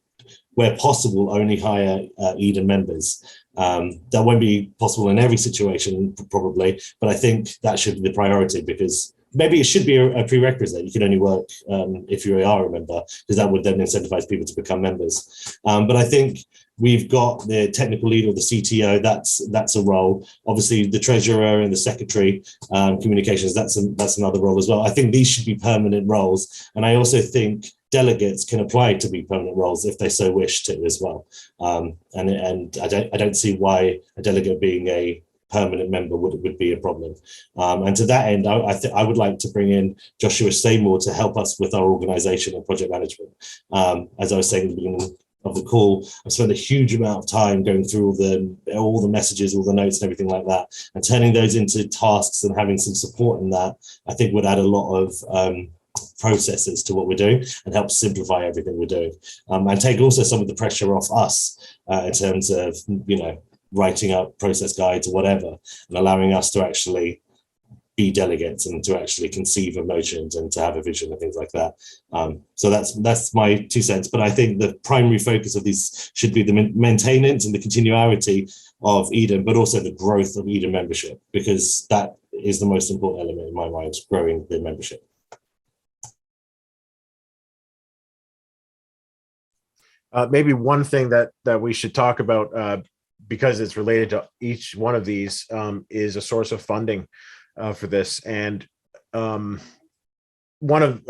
where possible, only hire Eden members. That won't be possible in every situation, probably, but I think that should be the priority, because maybe it should be a prerequisite. You can only work if you are a member, because that would then incentivize people to become members. But I think we've got the technical lead or the CTO. That's a role. Obviously, the treasurer and the secretary, communications. That's another role as well. I think these should be permanent roles, and I also think delegates can apply to be permanent roles if they so wish to as well. And I don't see why a delegate being a permanent member would be a problem. And to that end, I would like to bring in Joshua Seymour to help us with our organization and project management. As I was saying at the beginning of the call, I've spent a huge amount of time going through all the messages, all the notes and everything like that, and turning those into tasks and having some support in that, I think would add a lot of processes to what we're doing and help simplify everything we're doing, and take also some of the pressure off us in terms of, writing up process guides or whatever, and allowing us to actually be delegates and to actually conceive emotions and to have a vision and things like that. So that's my 2 cents. But I think the primary focus of these should be the maintenance and the continuity of Eden, but also the growth of Eden membership, because that is the most important element in my mind, growing the membership. Maybe one thing that we should talk about, because it's related to each one of these, is a source of funding for this. And one of,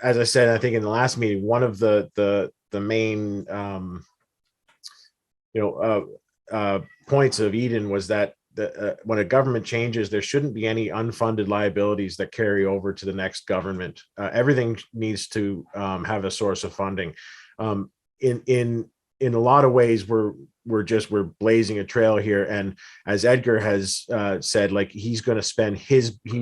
as I said, I think in the last meeting, one of the main points of Eden was that when a government changes, there shouldn't be any unfunded liabilities that carry over to the next government. Everything needs to have a source of funding. In a lot of ways, we're blazing a trail here, and as Edgar has said, like, he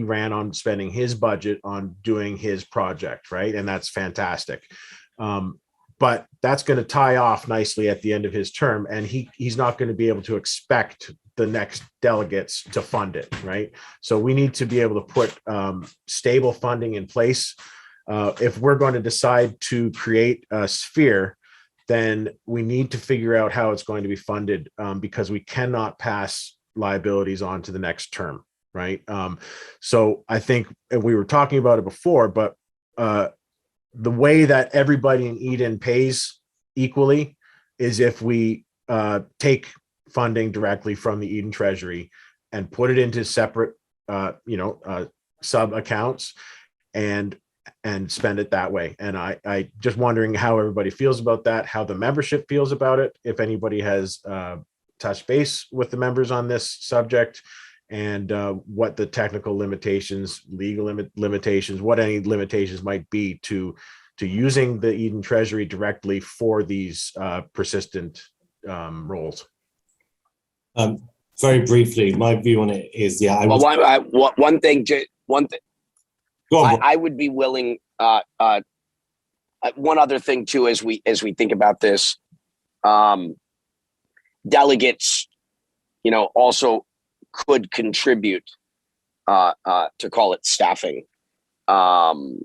ran on spending his budget on doing his project, right? And that's fantastic. But that's going to tie off nicely at the end of his term, and he's not going to be able to expect the next delegates to fund it, right? So we need to be able to put stable funding in place. If we're going to decide to create a sphere, then we need to figure out how it's going to be funded, because we cannot pass liabilities on to the next term, right? So I think we were talking about it before, but the way that everybody in Eden pays equally is if we take funding directly from the Eden Treasury and put it into separate, sub accounts and spend it that way. And I just wondering how everybody feels about that, how the membership feels about it, if anybody has touched base with the members on this subject, and what the technical limitations, legal limitations, what any limitations might be to using the Eden Treasury directly for these persistent roles. Very briefly, my view on it is, One thing. Go on. I would be willing. One other thing too, as we think about this, delegates, also could contribute to call it staffing, and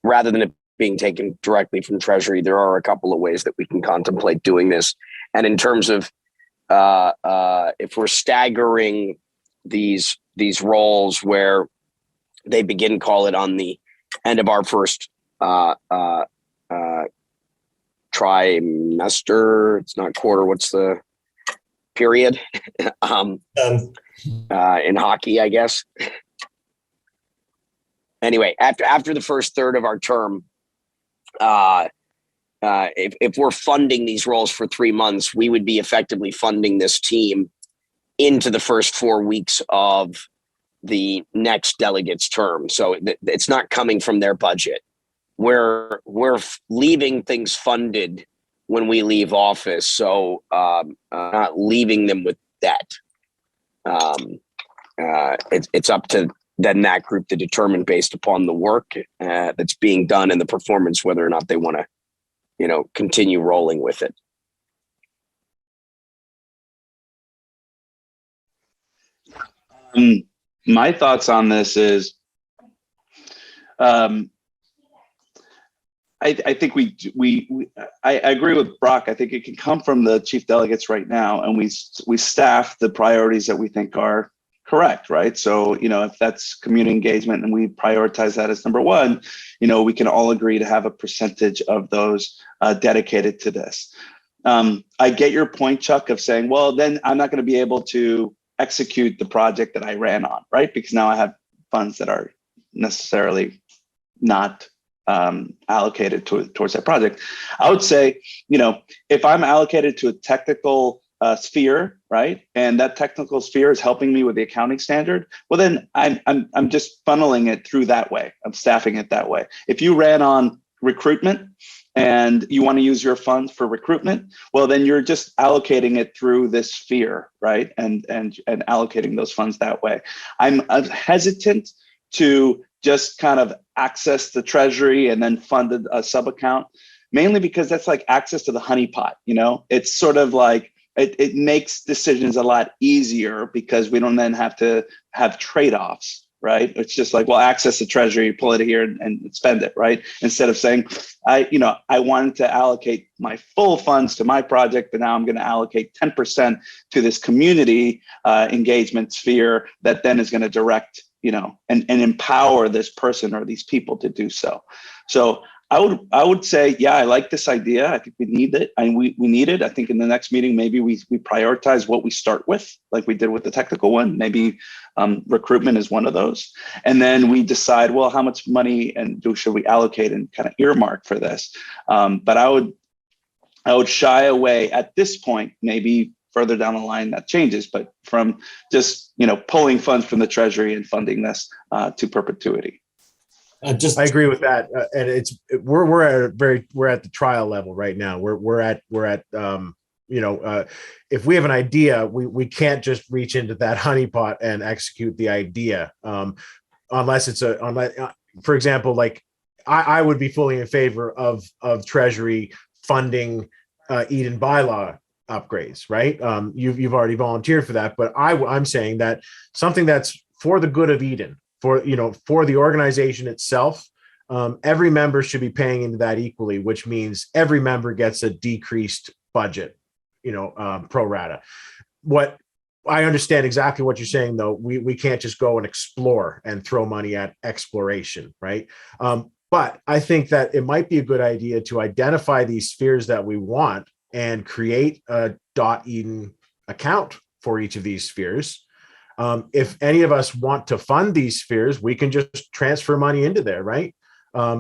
rather than it being taken directly from Treasury. There are a couple of ways that we can contemplate doing this, and in terms of if we're staggering these roles where they begin, call it on the end of our first trimester. It's not quarter. What's the period? In hockey, I guess. Anyway, after the first third of our term, if we're funding these roles for 3 months, we would be effectively funding this team into the first 4 weeks of the next delegate's term. So it's not coming from their budget. We're leaving things funded when we leave office, so not leaving them with debt. It's up to then that group to determine, based upon the work that's being done and the performance, whether or not they want to, continue rolling with it. My thoughts on this is, I think I agree with Brock. I think it can come from the chief delegates right now, and we staff the priorities that we think are correct, right? So, if that's community engagement and we prioritize that as number one, we can all agree to have a percentage of those dedicated to this. I get your point, Chuck, of saying, well, then I'm not going to be able to execute the project that I ran on, right? Because now I have funds that are necessarily not allocated towards that project. I would say, if I'm allocated to a technical sphere, right, and that technical sphere is helping me with the accounting standard, well, then I'm just funneling it through that way. I'm staffing it that way. If you ran on recruitment and you want to use your funds for recruitment, well, then you're just allocating it through this sphere, right, and allocating those funds that way. I'm hesitant to just kind of access the treasury and then fund a sub account, mainly because that's like access to the honeypot. It's sort of like it makes decisions a lot easier because we don't then have to have trade-offs, right? It's just like, well, access the treasury, pull it here and spend it, right? Instead of saying, I wanted to allocate my full funds to my project, but now I'm going to allocate 10% to this community engagement sphere that then is going to direct, and empower this person or these people to do so. So I would say, yeah, I like this idea. I think we need it. We need it. I think in the next meeting, maybe we prioritize what we start with, like we did with the technical one. Maybe recruitment is one of those. And then we decide, well, how much money should we allocate and kind of earmark for this? But I would shy away at this point, maybe further down the line that changes, but from just, pulling funds from the treasury and funding this to perpetuity. I agree with that, and we're at the trial level right now. We're at if we have an idea, we can't just reach into that honeypot and execute the idea, unless for example, like I would be fully in favor of Treasury funding Eden bylaw upgrades, right? You've already volunteered for that, but I'm saying that something that's for the good of Eden, for the organization itself, every member should be paying into that equally, which means every member gets a decreased budget, pro rata. What I understand exactly what you're saying, though. We can't just go and explore and throw money at exploration, right? But I think that it might be a good idea to identify these spheres that we want and create a .Eden account for each of these spheres. If any of us want to fund these spheres, we can just transfer money into there, right?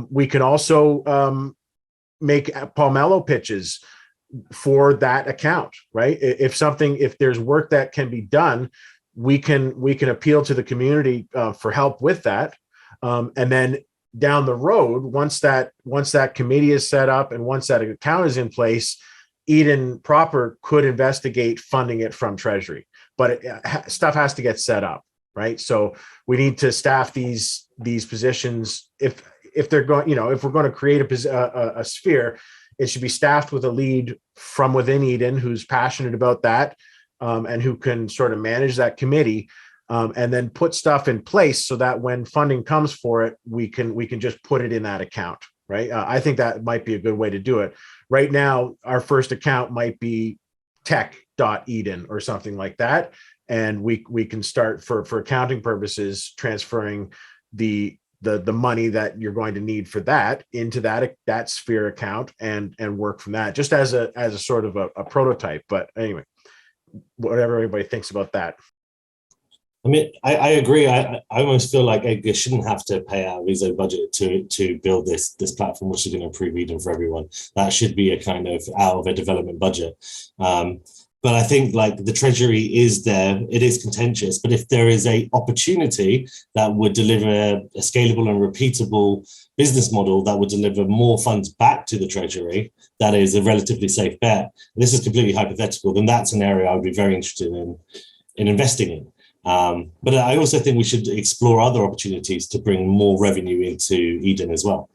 We can also make Palmetto pitches for that account, right? If there's work that can be done, we can appeal to the community for help with that, and then down the road, once that committee is set up and once that account is in place, Eden proper could investigate funding it from Treasury. But stuff has to get set up, right? So we need to staff these positions. If they're going, if we're going to create a sphere, it should be staffed with a lead from within Eden who's passionate about that, and who can sort of manage that committee, and then put stuff in place so that when funding comes for it, we can just put it in that account, right? I think that might be a good way to do it. Right now, our first account might be tech.eden or something like that, and we can start for accounting purposes transferring the money that you're going to need for that into that sphere account and work from that, just as a sort of a prototype. But anyway, whatever everybody thinks about that. I mean, I agree. I almost feel like Edgar shouldn't have to pay out of his own budget to build this platform, which is going to improve Eden for everyone. That should be a kind of out of a development budget. But I think like the Treasury is there, it is contentious, but if there is a opportunity that would deliver a scalable and repeatable business model that would deliver more funds back to the Treasury, that is a relatively safe bet. This is completely hypothetical, then that's an area I would be very interested in investing in. But I also think we should explore other opportunities to bring more revenue into Eden as well,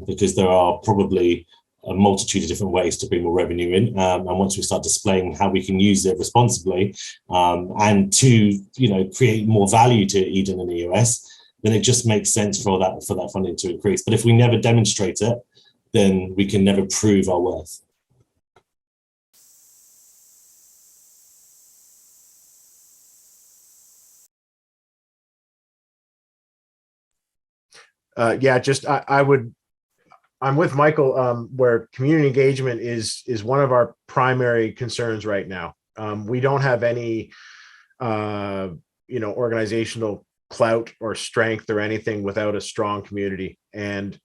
because there are probably a multitude of different ways to bring more revenue in. And once we start displaying how we can use it responsibly, and to create more value to Eden in the US, then it just makes sense for that funding to increase. But if we never demonstrate it, then we can never prove our worth. Yeah, just I'm with Michael, where community engagement is one of our primary concerns right now. We don't have any, organizational clout or strength or anything without a strong community. And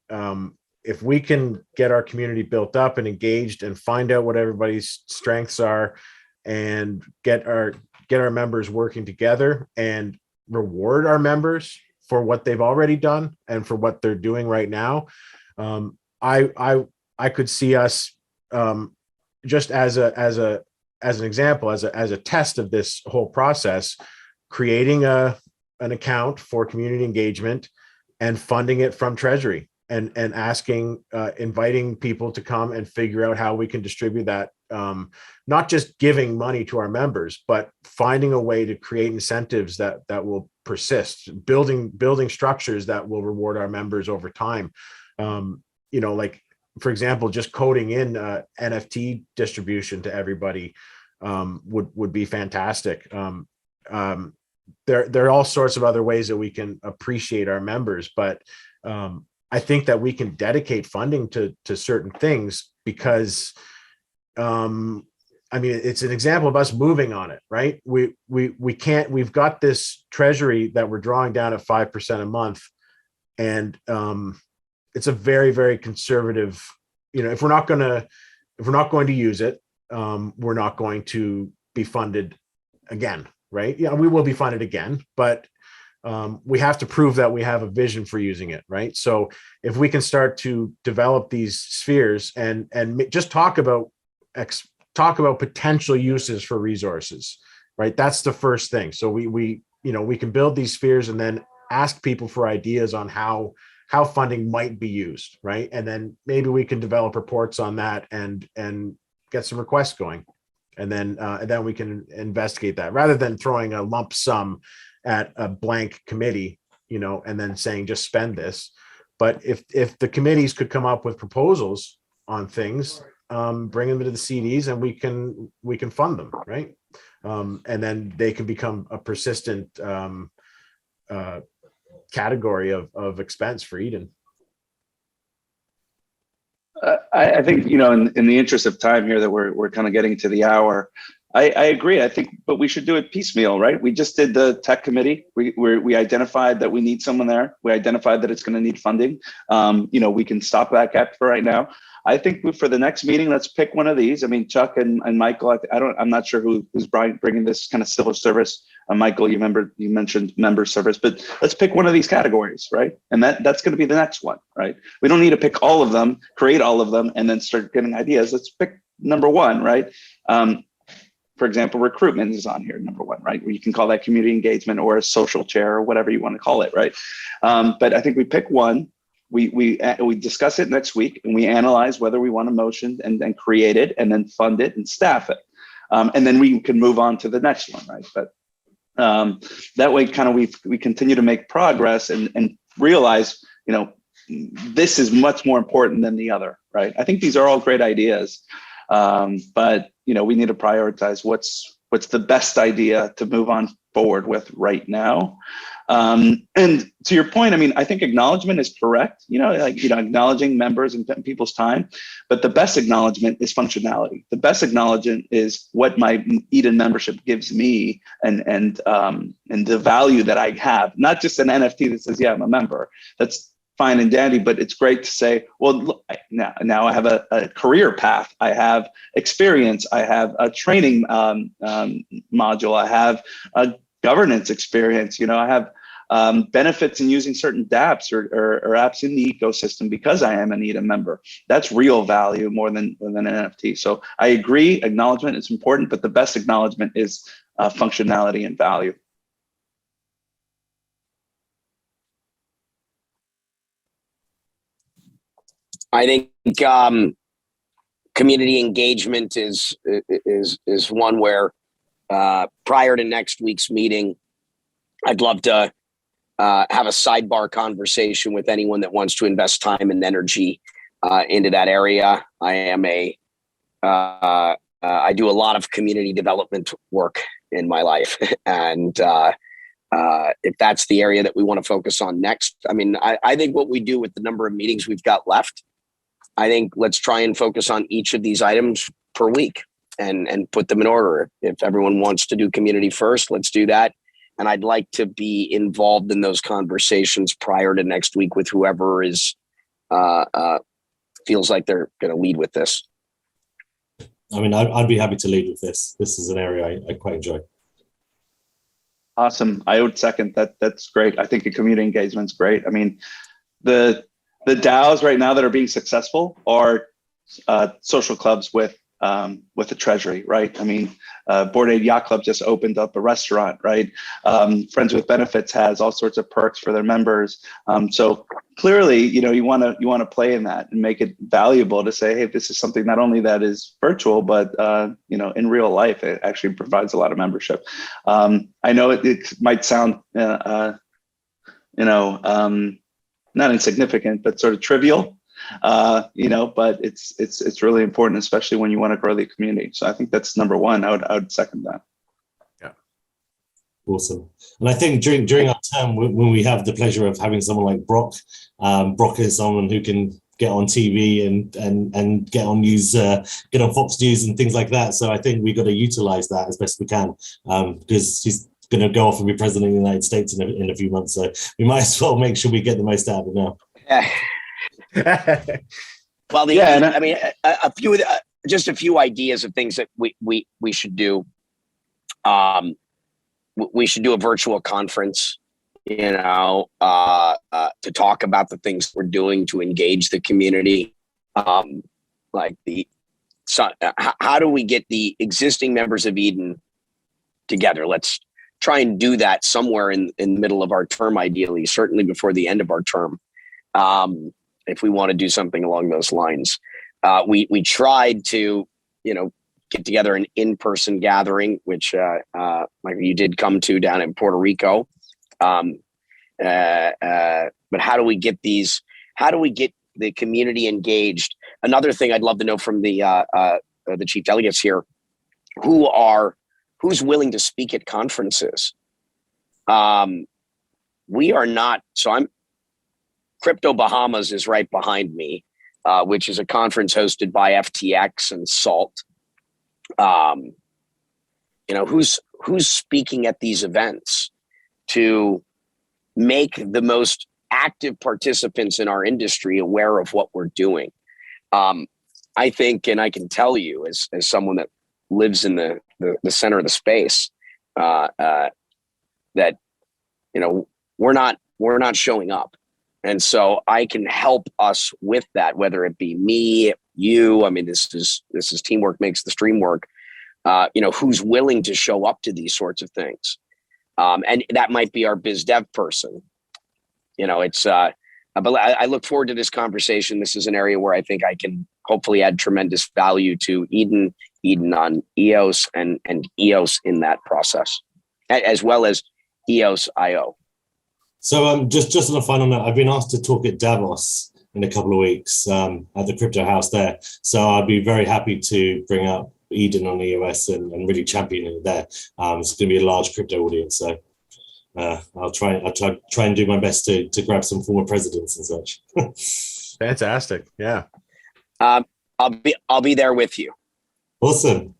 if we can get our community built up and engaged and find out what everybody's strengths are and get our members working together and reward our members for what they've already done and for what they're doing right now, I could see us, just as an example, as a test of this whole process, creating an account for community engagement and funding it from Treasury and asking, inviting people to come and figure out how we can distribute that. Not just giving money to our members, but finding a way to create incentives that will persist, building structures that will reward our members over time. Like, for example, just coding in NFT distribution to everybody would be fantastic. There are all sorts of other ways that we can appreciate our members, but I think that we can dedicate funding to certain things because, it's an example of us moving on it, right? We've got this treasury that we're drawing down at 5% a month, and it's a very, very conservative, if we're not going to use it, we're not going to be funded again, right? Yeah, we will be funded again, but we have to prove that we have a vision for using it, right? So if we can start to develop these spheres and just talk about potential uses for resources, right? That's the first thing. So we can build these spheres and then ask people for ideas on how funding might be used, right? And then maybe we can develop reports on that and get some requests going, and then we can investigate that rather than throwing a lump sum at a blank committee, and then saying just spend this. But if the committees could come up with proposals on things, bring them to the CDs, and we can fund them, right? And then they can become a persistent category of expense for Eden. I think, in the interest of time here that we're kind of getting to the hour, I agree. I think, but we should do it piecemeal, right? We just did the tech committee. We identified that we need someone there. We identified that it's going to need funding. We can stop that gap for right now. I think for the next meeting, let's pick one of these. I mean, Chuck and Michael, I'm not sure who's bringing this kind of civil service. Michael, you mentioned member service, but let's pick one of these categories, right? And that's going to be the next one, right? We don't need to pick all of them, create all of them, and then start getting ideas. Let's pick number one, right? For example, recruitment is on here, number one, right? Where you can call that community engagement or a social chair or whatever you want to call it, right? But I think we pick one. We discuss it next week, and we analyze whether we want a motion and then create it and then fund it and staff it. And then we can move on to the next one, right? But that way kind of we continue to make progress and realize, this is much more important than the other, right? I think these are all great ideas, but we need to prioritize what's the best idea to move on forward with right now. And to your point, I think acknowledgement is correct, acknowledging members and people's time, but the best acknowledgement is functionality. The best acknowledgement is what my Eden membership gives me and the value that I have, not just an NFT that says, yeah, I'm a member. That's fine and dandy, but it's great to say, well, look, now I have a career path. I have experience. I have a training module. I have a governance experience. I have benefits in using certain dApps or apps in the ecosystem because I am an Eden member. That's real value more than an NFT. So I agree, acknowledgement is important, but the best acknowledgement is functionality and value. I think community engagement is one where prior to next week's meeting, I'd love to have a sidebar conversation with anyone that wants to invest time and energy into that area. I do a lot of community development work in my life, and if that's the area that we want to focus on next. I mean, I think what we do with the number of meetings we've got left, I think let's try and focus on each of these items per week and put them in order. If everyone wants to do community first, let's do that. And I'd like to be involved in those conversations prior to next week with whoever is feels like they're going to lead with this. I mean, I'd be happy to lead with this. This is an area I quite enjoy. Awesome. I would second that. That's great. I think the community engagement's great. I mean, the DAOs right now that are being successful are social clubs with the treasury, right? I mean, Board Aid Yacht Club just opened up a restaurant, right? Friends with Benefits has all sorts of perks for their members. So clearly, you want to play in that and make it valuable to say, hey, this is something not only that is virtual, but in real life, it actually provides a lot of membership. I know it might sound, not insignificant, but sort of trivial. But it's really important, especially when you want to grow the community. So I think that's number one. I would second that. Yeah. Awesome. And I think during our term, when we have the pleasure of having someone like Brock, Brock is someone who can get on TV and get on news, get on Fox News and things like that. So I think we've got to utilize that as best we can, because he's going to go off and be president of the United States in a few months. So we might as well make sure we get the most out of it now. Well, I mean, just a few ideas of things that we should do. We should do a virtual conference, to talk about the things we're doing to engage the community. How do we get the existing members of Eden together? Let's try and do that somewhere in the middle of our term, ideally, certainly before the end of our term. If we want to do something along those lines, we tried to, get together an in-person gathering, which like you did come to down in Puerto Rico. But how do we get the community engaged? Another thing I'd love to know from the chief delegates here, who's willing to speak at conferences? We are not, so Crypto Bahamas is right behind me, which is a conference hosted by FTX and SALT. Who's speaking at these events to make the most active participants in our industry aware of what we're doing? I think, and I can tell you as someone that lives in the center of the space, that, we're not showing up. And so I can help us with that, whether it be me, you. I mean, this is teamwork makes the dream work. Who's willing to show up to these sorts of things, and that might be our biz dev person. But I look forward to this conversation. This is an area where I think I can hopefully add tremendous value to Eden on EOS and EOS in that process, as well as EOS IO. So just on a final note, I've been asked to talk at Davos in a couple of weeks at the Crypto House there. So I'd be very happy to bring up Eden on EOS and really champion it there. It's going to be a large crypto audience. So I'll try and do my best to grab some former presidents and such. Fantastic. Yeah. I'll be there with you. Awesome.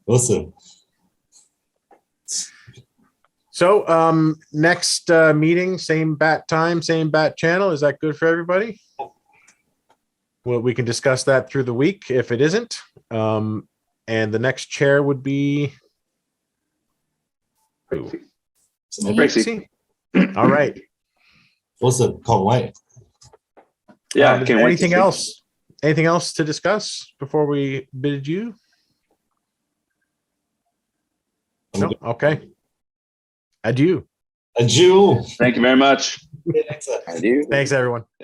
So next meeting, same bat time, same bat channel. Is that good for everybody? Well, we can discuss that through the week if it isn't. And the next chair would be Gracie. All right. Awesome. Can't wait. Yeah. Anything else? Anything else to discuss before we bid adieu? No? Okay. Adieu. Adieu. Thank you very much. Adieu. Thanks, everyone.